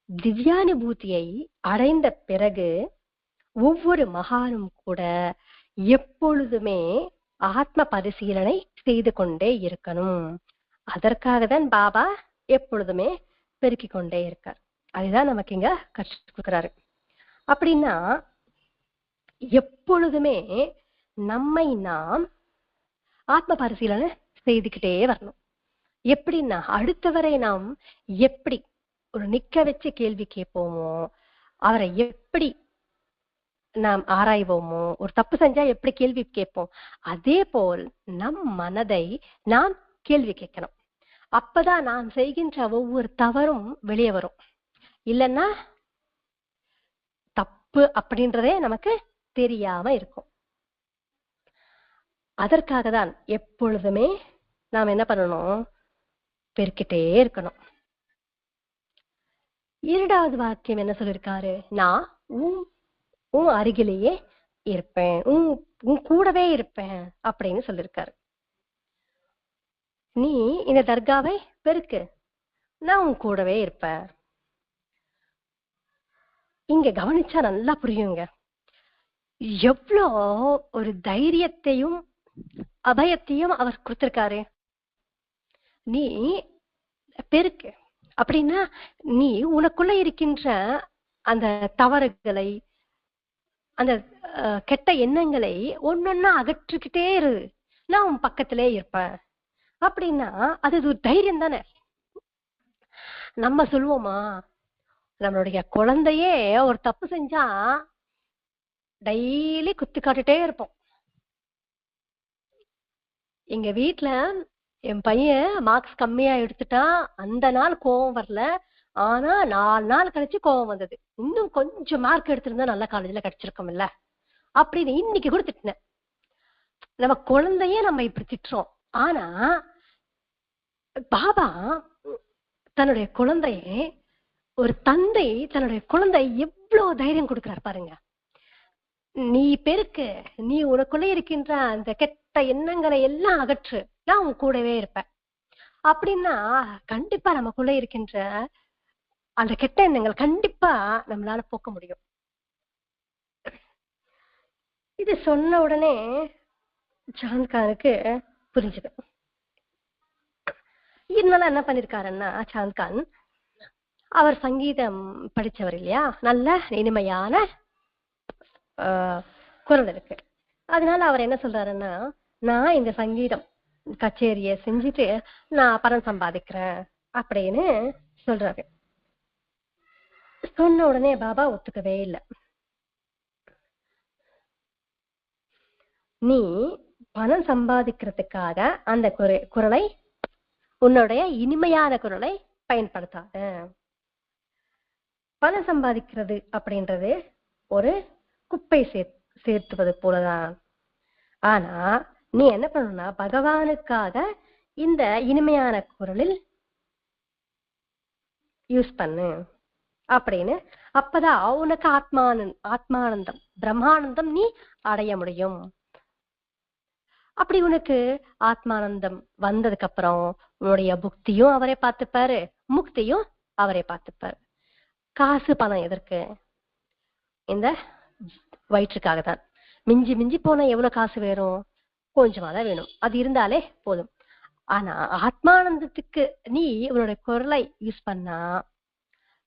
திவ்யானுபூதியை அடைந்த பிறகு ஒவ்வொரு மகானும் கூட எப்பொழுதுமே ஆத்ம பரிசீலனை செய்து கொண்டே இருக்கணும். அதற்காக தான் பாபா எப்பொழுதுமே பெருக்கிக் கொண்டே இருக்கார். அதுதான் நமக்கு இங்க கற்றுக் கொடுக்கிறாரு. அப்படின்னா எப்பொழுதுமே நம்மை நாம் ஆத்ம பரிசீலனை செய்துக்கிட்டே வரணும். எப்படின்னா, அடுத்தவரை நாம் எப்படி ஒரு நிக்க வச்சு கேள்வி கேட்போமோ, அவரை எப்படி நாம் ஆராய்வோமோ, ஒரு தப்பு செஞ்சா எப்படி கேள்வி கேட்போம், அதே போல் நம் மனதை நாம் கேள்வி கேட்கணும். அப்பதான் நாம் செய்கின்ற ஒவ்வொரு தவறும் வெளியே வரும். இல்லைன்னா தப்பு அப்படின்றதே நமக்கு தெரியாம இருக்கும். அதற்காக தான் எப்பொழுதுமே நாம் என்ன பண்ணணும், பெருக்கிட்டே இருக்கணும். 2வது வாக்கியம் என்ன சொல்லியிருக்காரு? நான் உன் அருகிலேயே இருப்பேன், உன் கூடவே இருப்பேன் அப்படின்னு சொல்லியிருக்காரு. நீ இந்த தர்காவை பெருக்கு, நான் உன் கூடவே இருப்பேன். இங்க கவனிச்சா நல்லா புரியுங்க, எவ்வளோ ஒரு தைரியத்தையும் அபயத்தையும் அவர் கொடுத்திருக்காரு. நீ பெருக்கு அப்படின்னா நீ உனக்குள்ள இருக்கின்ற அந்த தவறுகளை, அந்த கெட்ட எண்ணங்களை ஒன்னொன்னா அகற்றிக்கிட்டே இரு, நான் உன் பக்கத்திலே இருப்பேன் அப்படின்னா அது ஒரு தைரியம் தானே. நம்ம சொல்லுவோமா, நம்மளுடைய குழந்தையே ஒரு தப்பு செஞ்சா டெய்லி குத்தி காட்டுட்டே இருப்போம். எங்க வீட்டுல என் பையன் மார்க்ஸ் கம்மியா எடுத்துட்டான், அந்த நாள் கோவம் வரல, ஆனா 4 நாள் கழிச்சு கோவம் வந்தது. இன்னும் கொஞ்சம் மார்க் எடுத்திருந்தா நல்ல காலேஜ்ல கிடைச்சிருக்கோம் இல்ல அப்படின்னு இன்னைக்கு கூட திட்டினேன். நம்ம குழந்தையே நம்ம இப்படி திட்டுறோம். ஆனா பாபா தன்னுடைய குழந்தையே, ஒரு தந்தை தன்னுடைய குழந்தை எவ்வளவு தைரியம் கொடுக்கிறார் பாருங்க. நீ பெருக்கு, நீ உனக்குள்ள இருக்கின்ற அந்த கெட்ட எண்ணங்களை எல்லாம் அகற்று, நான் உன் கூடவே இருப்பேன் அப்படின்னா கண்டிப்பா நமக்குள்ள இருக்கின்ற அந்த கெட்ட எண்ணங்கள் கண்டிப்பா நம்மளால போக்க முடியும். இது சொன்ன உடனே சாந்த்கானுக்கு புரிஞ்சுது. இதனால என்ன பண்ணிருக்காருன்னா, சாந்த்கான் அவர் சங்கீதம் படிச்சவர் இல்லையா, நல்ல இனிமையான குரல் இருக்கு. அதனால அவர் என்ன சொல்றாருன்னா, நான் இந்த சங்கீதம் கச்சேரிய செஞ்சுட்டு நான் பணம் சம்பாதிக்கிறேன் அப்படின்னு சொல்றாரு. சொன்ன உடனே பாபா ஒத்துக்கவே இல்லை. நீ பணம் சம்பாதிக்கிறதுக்காக அந்த குரலை, உன்னுடைய இனிமையான குரலை பயன்படுத்தாத. பணம் சம்பாதிக்கிறது அப்படின்றது ஒரு குப்பை சேர்த்துவது போலதான். ஆனா நீ என்ன பண்ணணும்னா, பகவானுக்காக இந்த இனிமையான குரலில் யூஸ் பண்ணு அப்படின்னு. அப்பதான் உனக்கு ஆத்மானந்தம், பிரம்மானந்தம் நீ அடைய முடியும். அப்படி உனக்கு ஆத்மானந்தம் வந்ததுக்கு அப்புறம் உன்னுடைய புக்தியும் அவரே பார்த்துப்பாரு, முக்தியும் அவரே பார்த்துப்பாரு. காசு பணம் எதற்கு? இந்த வயிற்றுக்காக தான். மிஞ்சி மிஞ்சி போனா எவ்வளவு காசு வேணும்? கொஞ்சமாதான் வேணும், அது இருந்தாலே போதும். ஆனா ஆத்மானந்தத்துக்கு நீ உன்னுடைய குரலை யூஸ் பண்ணா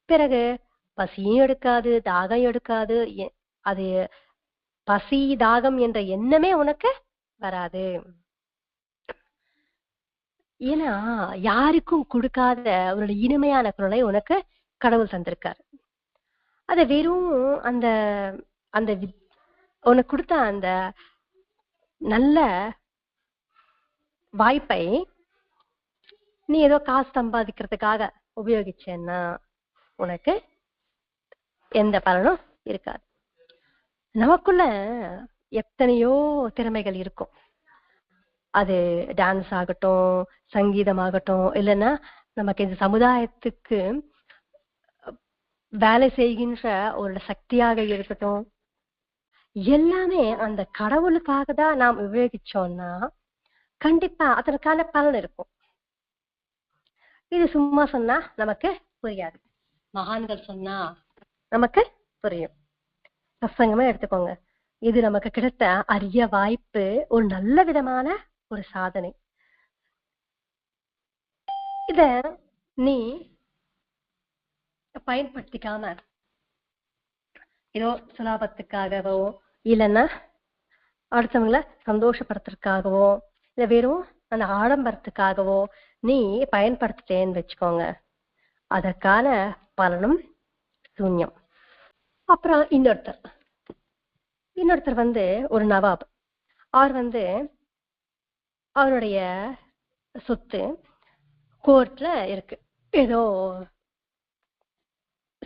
பிறகு பசியும் எடுக்காது, தாகம் எடுக்காது. அது பசி தாகம் என்ற எண்ணமே உனக்கு வராது. ஏன்னா யாருக்கும் கொடுக்காத ஒரு இனிமையான குரலை உனக்கு கடவுள் தந்திருக்காரு. அத வெறும் அந்த அந்த உனக்கு கொடுத்த அந்த நல்ல வாய்ப்பை நீ ஏதோ காசு சம்பாதிக்கிறதுக்காக உபயோகிச்சேன்னா உனக்கு எந்த பலனும் இருக்காது. நமக்குள்ள எத்தனையோ திறமைகள் இருக்கும். அது டான்ஸ் ஆகட்டும், சங்கீதம் ஆகட்டும், இல்லைன்னா நமக்கு இந்த சமுதாயத்துக்கு வேலை செய்கின்ற ஒரு சக்தியாக இருக்கட்டும், எல்லாமே அந்த கடவுளுக்காக தான் நாம் உபயோகிச்சோம்னா கண்டிப்பா அதற்கான பலன் இருக்கும். இது சும்மா சொன்னா நமக்கு புரியாது, மகான்கள் சொன்னா நமக்கு புரியும். சத்சங்கமே எடுத்துக்கோங்க, இது நமக்கு கிடைத்த அரிய வாய்ப்பு, ஒரு நல்ல விதமான ஒரு சாதனை. இத நீ பயன்படுத்திக்காம ஏதோ சுலாபத்துக்காகவோ இல்லைன்னா அடுத்தவங்களை சந்தோஷப்படுத்துறதுக்காகவோ இல்ல வெறும் அந்த ஆடம்பரத்துக்காகவோ நீ பயன்படுத்திட்டேன்னு வச்சுக்கோங்க, அதற்கான பலனும் சூன்யம். அப்புறம் இன்னொருத்தர் வந்து ஒரு நவாப். அவர் வந்து அவருடைய சொத்து கோர்ட்ல இருக்கு, ஏதோ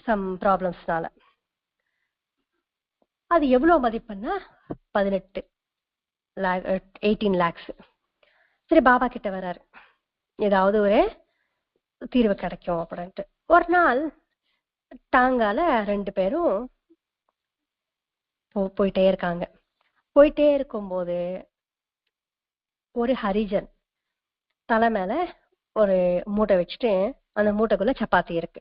சம் ப்ராப்ளம்ஸ்னால. அது எவ்வளவு மதிப்புன்னா 18 lakhs. சரி, பாபா கிட்ட வர்றாரு, ஏதாவது ஒரு தீர்வு கிடைக்கும் அப்படின்ட்டு. ஒரு நாள் தாங்கால 2 பேரும் போயிட்டே இருக்காங்க. போயிட்டே இருக்கும்போது ஒரு ஹரிஜன் தலை மேல ஒரு மூட்டை வச்சுட்டு அந்த மூட்டைக்குள்ள சப்பாத்தி இருக்கு.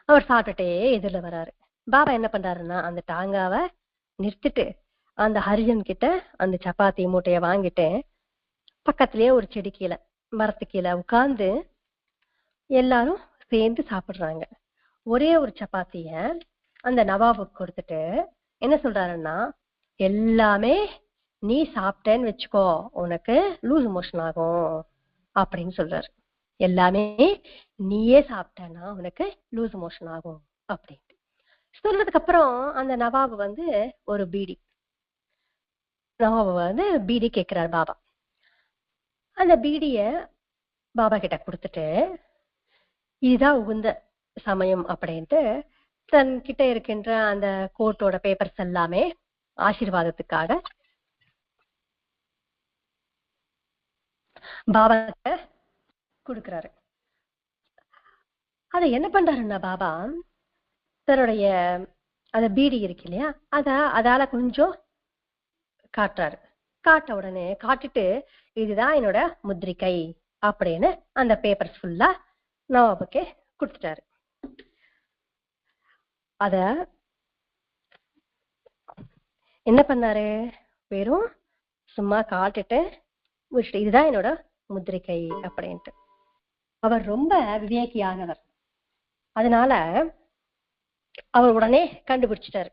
அவர் சாப்பிட்டுட்டே எதிரில வராரு. பாபா என்ன பண்றாருன்னா அந்த டாங்காவை நிறுத்திட்டு அந்த ஹரிஜன் கிட்ட அந்த சப்பாத்தி மூட்டைய வாங்கிட்டு பக்கத்திலேயே ஒரு செடி கீழே மரத்து கீழே உட்கார்ந்து எல்லாரும் சேர்ந்து சாப்பிடுறாங்க. ஒரே ஒரு சப்பாத்திய அந்த நவாபுக்கு கொடுத்துட்டு என்ன சொல்றாருன்னா, எல்லாமே நீ சாப்பிட்டேன்னு வச்சுக்கோ, உனக்கு லூஸ் மோஷன் ஆகும் அப்படின்னு சொல்றாரு. எல்லாமே நீயே சாப்பிட்டேன்னா உனக்கு லூஸ் மோஷன் ஆகும் அப்படின்ட்டு சொல்றதுக்கு அப்புறம் அந்த நவாபு வந்து ஒரு பீடி கேட்கிறாரு பாபா. அந்த பீடிய பாபா கிட்ட கொடுத்துட்டு இதுதான் உகுந்த சமயம் அப்படின்ட்டு தன் கிட்ட இருக்கின்ற அந்த கோர்ட்டோட பேப்பர்ஸ் எல்லாமே ஆசீர்வாதத்துக்காக பாபா கிட்ட கொடுக்கிறாரு. அத என்ன பண்றாருன்னா பாபா தன்னுடைய அந்த பீடி இருக்கு இல்லையா, அதால கொஞ்சம் காட்டுறாரு. காட்ட உடனே காட்டிட்டு இதுதான் என்னோட முத்திரிகை அப்படின்னு அந்த பேப்பர்ஸ் ஃபுல்லா நவாபுக்கே கொடுத்துட்டாரு. அத என்ன பண்ணாரு, வெறும் சும்மா காட்டுட்டு இதுதான் என்னோட முத்திரிகை அப்படின்ட்டு. அவர் ரொம்ப விவேகியானவர். அதனால அவர் உடனே கண்டுபிடிச்சிட்டாரு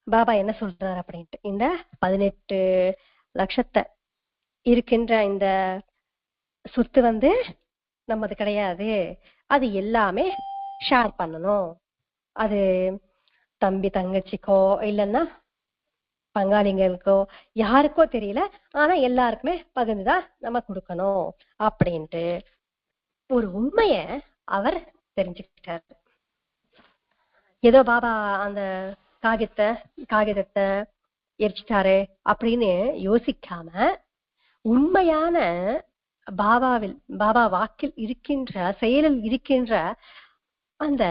பாபா என்ன சொல்றாரு அப்படின்ட்டு. இந்த 18 லட்சத்தை இருக்கின்ற இந்த சொத்து வந்து நம்மது கிடையாது, அது எல்லாமே ஷேர் பண்ணணும். அது தம்பி தங்கச்சிக்கோ இல்லைன்னா பங்காளிங்களுக்கோ யாருக்கோ தெரியல, ஆனா எல்லாருக்குமே பகிர்ந்துதான் நம்ம கொடுக்கணும் அப்படின்ட்டு ஒரு உண்மைய அவர் தெரிஞ்சுக்கிட்டாரு. ஏதோ பாபா அந்த காகிதத்தை எரிச்சிட்டாரு அப்படின்னு யோசிக்காம உண்மையான பாபா வாக்கில் இருக்கின்ற செயலில் இருக்கின்ற அந்த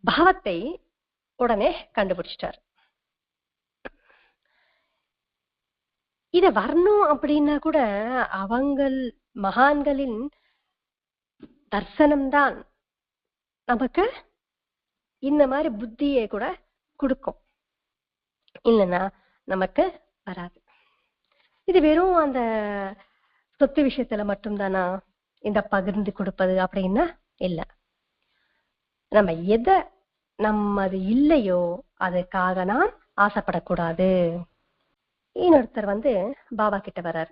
பாவத்தை உடனே கண்டுபிடிச்சிட்டார். இத வரணும் அப்படின்னா கூட மகான்களின் தர்சனம்தான் நமக்கு இந்த மாதிரி புத்தியை கூட கொடுக்கும், இல்லைன்னா நமக்கு வராது. இது வெறும் அந்த சொத்து விஷயத்துல மட்டும்தானா இந்த பகிர்ந்து கொடுப்பது அப்படின்னா இல்ல. நம்ம எதை அது இல்லையோ அதுக்காக நான் ஆசைப்படக்கூடாது. இன்னொருத்தர் வந்து பாபா கிட்ட வர்றார்.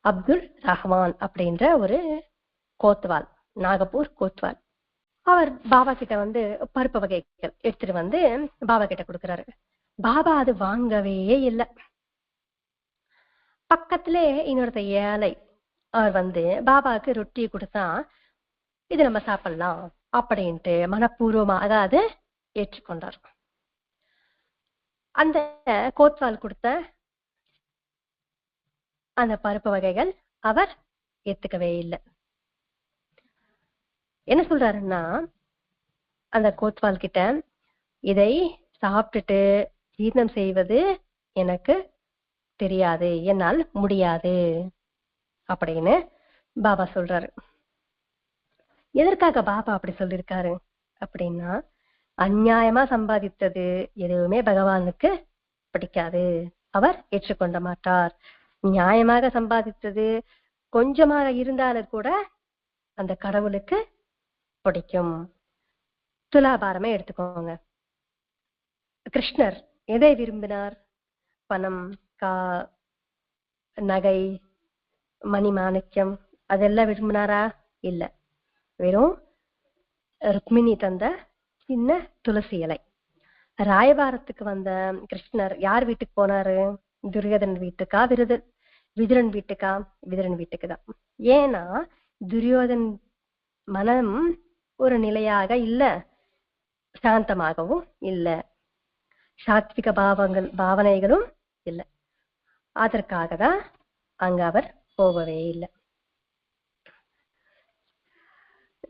அப்துல் ரஹ்மான் அப்படின்ற ஒரு கோத்வால், நாகப்பூர் கோத்வால். அவர் பாபா கிட்ட வந்து பருப்பு வகைகள் எடுத்துட்டு வந்து பாபா கிட்ட கொடுக்குறாரு. பாபா அது வாங்கவே இல்லை. பக்கத்திலே இன்னொருத்த ஏழை அவர் வந்து பாபாவுக்கு ரொட்டி கொடுத்தா இது நம்ம சாப்பிடலாம் அப்படின்ட்டு மனப்பூர்வமா அதாவது ஏற்றுக்கொண்டார். அந்த கோத்வால் கொடுத்த அந்த பருப்பு வகைகள் அவர் ஏத்துக்கவே இல்லை. என்ன சொல்றாருன்னா அந்த கோத்வால் கிட்ட, இதை சாப்பிட்டுட்டு ஜீரணம் செய்வது எனக்கு தெரியாது, என்னால் முடியாது அப்படின்னு பாபா சொல்றாரு. எதற்காக பாபா அப்படி சொல்லியிருக்காரு அப்படின்னா, அநியாயமா சம்பாதித்தது எதுவுமே பகவானுக்கு பிடிக்காது, அவர் ஏற்றுக்கொண்ட மாட்டார். நியாயமாக சம்பாதித்தது கொஞ்சமாக இருந்தாலும் கூட அந்த கடவுளுக்கு பிடிக்கும். துலாபாரமே எடுத்துக்கோங்க. கிருஷ்ணர் எதை விரும்பினார்? பணம், நகை, மணி மாணிக்கம் அதெல்லாம் விரும்பினாரா? இல்ல. வெறும் ருக்மிணி தந்த சின்ன துளசி இலை. ராயபாரத்துக்கு வந்த கிருஷ்ணர் யார் வீட்டுக்கு போனாரு? துரியோதன் வீட்டுக்கா விதுரன் வீட்டுக்கா? விதுரன் வீட்டுக்குதான். ஏன்னா துரியோதன் மனம் ஒரு நிலையாக இல்ல, சாந்தமாகவும் இல்ல, சாத்விக பாவனைகளும் இல்லை. அதற்காக தான் அங்க அவர் போகவே இல்லை.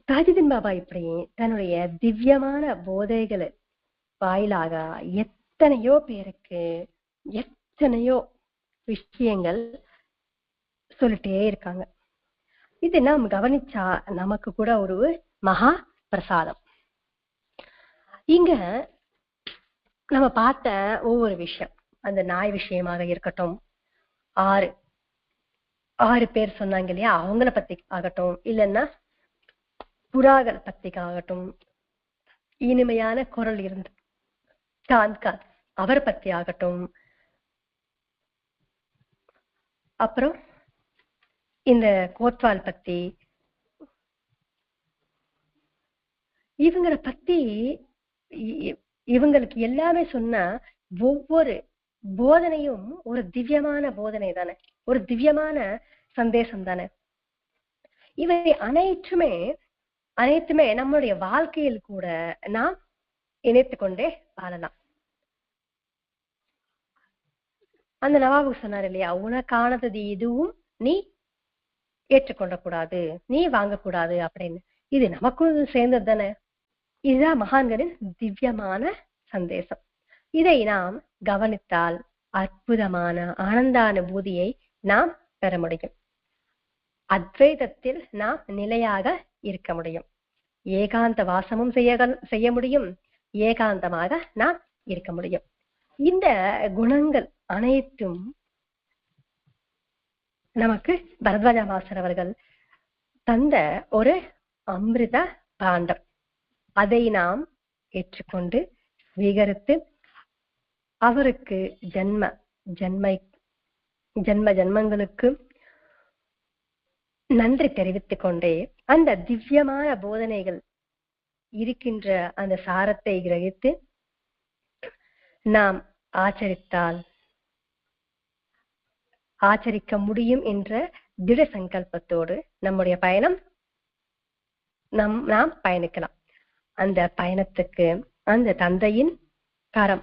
தாஜுதீன் பாபா இப்படி தன்னுடைய திவ்யமான போதைகள் வாயிலாக எத்தனையோ பேருக்கு எத்தனையோ விஷயங்கள் சொல்லிட்டே இருக்காங்க. இது நாம் கவனிச்சா நமக்கு கூட ஒரு மகா பிரசாதம். இங்க நம்ம பார்த்த ஒவ்வொரு விஷயம், அந்த நாய் விஷயமாக இருக்கட்டும், ஆறு பேர் சொன்னாங்க இல்லையா, அவங்கள பத்தி ஆகட்டும், இல்லைன்னா புறாக்கள் பத்தி ஆகட்டும், இனிமையான குரல் இருந்து காந்த் அவர் பத்தி ஆகட்டும், அப்புறம் இந்த கோத்வால் பத்தி, இவங்களை பத்தி இவங்களுக்கு எல்லாமே சொன்னா ஒவ்வொரு போதனையும் ஒரு திவ்யமான போதனை தானே, ஒரு திவ்யமான சந்தேசம் தானே. இவை அனைத்துமே நம்மளுடைய வாழ்க்கையில் கூட நாம் இணைத்து கொண்டே வாழலாம். அந்த நவாபு சொன்னார் இல்லையா, உனக்கானது எதுவும் நீ ஏற்றுக்கொள்ள கூடாது, நீ வாங்கக்கூடாது அப்படின்னு. இது நமக்கும் சேர்ந்தது தானே. இதுதான் மகான்களின் திவ்யமான சந்தேசம். இதை நாம் கவனித்தால் அற்புதமான ஆனந்தானுபூதியை நாம் பெற முடியும். அத்வைதத்தில் நாம் நிலையாக இருக்க முடியும். ஏகாந்த வாசமும் செய்ய முடியும், ஏகாந்தமாக நாம் இருக்க முடியும். இந்த குணங்கள் அனைத்தும் நமக்கு பரத்வாஜ மாஸ்டர் அவர்கள் தந்த ஒரு அமிர்த பாண்டம். அதை நாம் ஏற்றுக்கொண்டு ஸ்வீகரித்து அவருக்கு ஜன்மங்களுக்கு நன்றி தெரிவித்துக் கொண்டே அந்த திவ்யமான போதனைகள் இருக்கின்ற அந்த சாரத்தை கிரகித்து நாம் ஆச்சரிக்க முடியும் என்ற திட சங்கல்பத்தோடு நம்முடைய பயணம் நாம் பயணிக்கலாம். அந்த பயணத்துக்கு அந்த தந்தையின் கரம்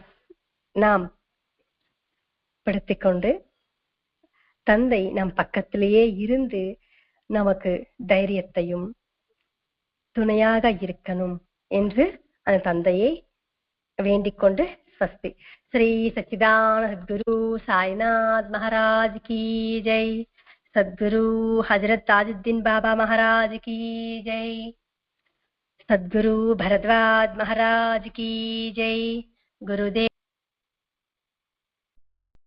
நாம் படுத்திக்கொண்டு, தந்தை நம் பக்கத்திலேயே இருந்து நமக்கு தைரியத்தையும் துணையாக இருக்கணும் என்று அந்த தந்தையை வேண்டிக் கொண்டு ஸ்வஸ்தி. ஸ்ரீ சச்சிதானந்த சத்குரு சாய்நாத் மகாராஜ் கி ஜெய். சத்குரு ஹஜரத் தாஜுத்தீன் பாபா மகாராஜ் கி ஜெய். सद्गुरु भरद्वाज महाराज की जय. गुरुदेव